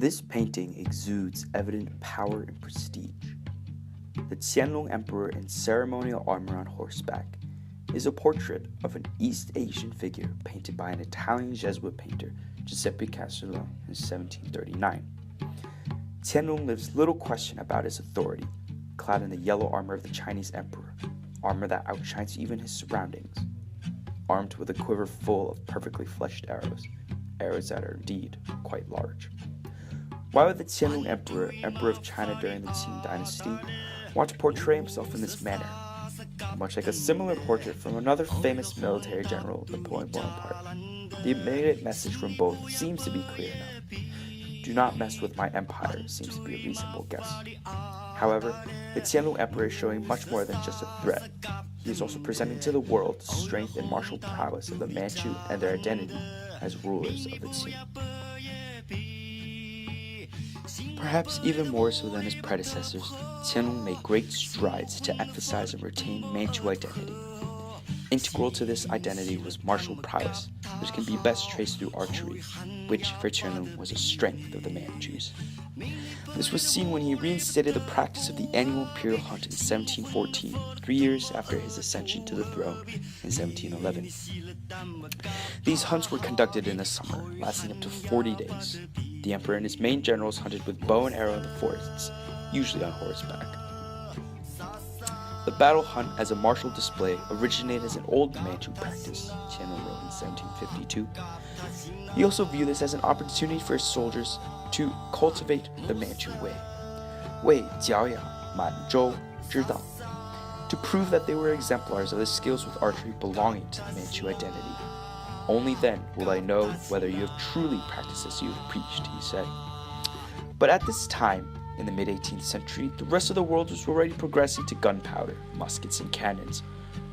This painting exudes evident power and prestige. The Qianlong Emperor in ceremonial armor on horseback is a portrait of an East Asian figure painted by an Italian Jesuit painter, Giuseppe Castello, in 1739. Qianlong leaves little question about his authority, clad in the yellow armor of the Chinese emperor, armor that outshines even his surroundings, armed with a quiver full of perfectly fleshed arrows, arrows that are indeed quite large. Why would the Qianlong Emperor, Emperor of China during the Qing dynasty, want to portray himself in this manner? Much like a similar portrait from another famous military general, Napoleon Bonaparte, the immediate message from both seems to be clear enough. Do not mess with my empire seems to be a reasonable guess. However, the Qianlong Emperor is showing much more than just a threat. He is also presenting to the world the strength and martial prowess of the Manchu and their identity as rulers of the Qing. Perhaps even more so than his predecessors, Qianlong made great strides to emphasize and retain Manchu identity. Integral to this identity was martial prowess, which can be best traced through archery, which for Qianlong was a strength of the Manchus. This was seen when he reinstated the practice of the annual imperial hunt in 1714, 3 years after his ascension to the throne in 1711. These hunts were conducted in the summer, lasting up to 40 days. The emperor and his main generals hunted with bow and arrow in the forests, usually on horseback. The battle hunt as a martial display originated as an old Manchu practice, Qianlong wrote in 1752. He also viewed this as an opportunity for his soldiers to cultivate the Manchu way, 为教养满洲之道, to prove that they were exemplars of the skills with archery belonging to the Manchu identity. Only then will I know whether you have truly practiced as you have preached, he said. But at this time, in the mid-18th century, the rest of the world was already progressing to gunpowder, muskets, and cannons.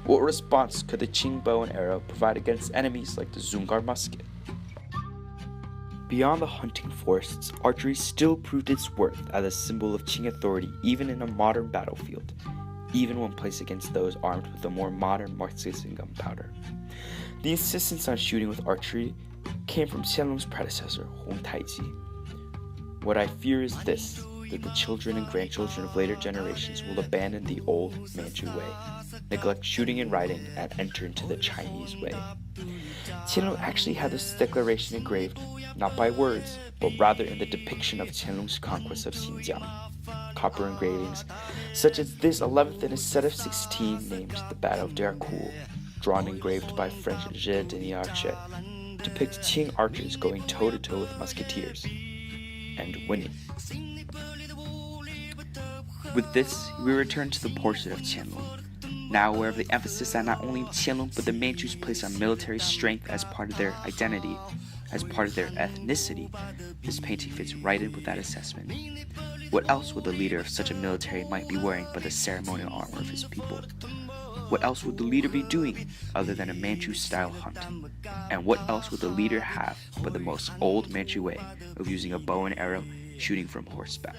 What response could the Qing bow and arrow provide against enemies like the Zungar musket? Beyond the hunting forests, archery still proved its worth as a symbol of Qing authority even in a modern battlefield, even when placed against those armed with the more modern muskets and gunpowder. The insistence on shooting with archery came from Qianlong's predecessor, Hong Taiji. What I fear is this, that the children and grandchildren of later generations will abandon the old Manchu way, neglect shooting and riding, and enter into the Chinese way. Qianlong actually had this declaration engraved, not by words, but rather in the depiction of Qianlong's conquest of Xinjiang. Copper engravings, such as this 11th in a set of 16 named the Battle of Dercourt, drawn and engraved by French Jeux de Arche, depict Qing archers going toe-to-toe with musketeers, and winning. With this, we return to the portrait of Qianlong, now aware of the emphasis that not only Qianlong but the Manchus place on military strength as part of their identity, as part of their ethnicity. This painting fits right in with that assessment. What else would the leader of such a military might be wearing but the ceremonial armor of his people? What else would the leader be doing other than a Manchu-style hunt? And what else would the leader have but the most old Manchu way of using a bow and arrow, shooting from horseback?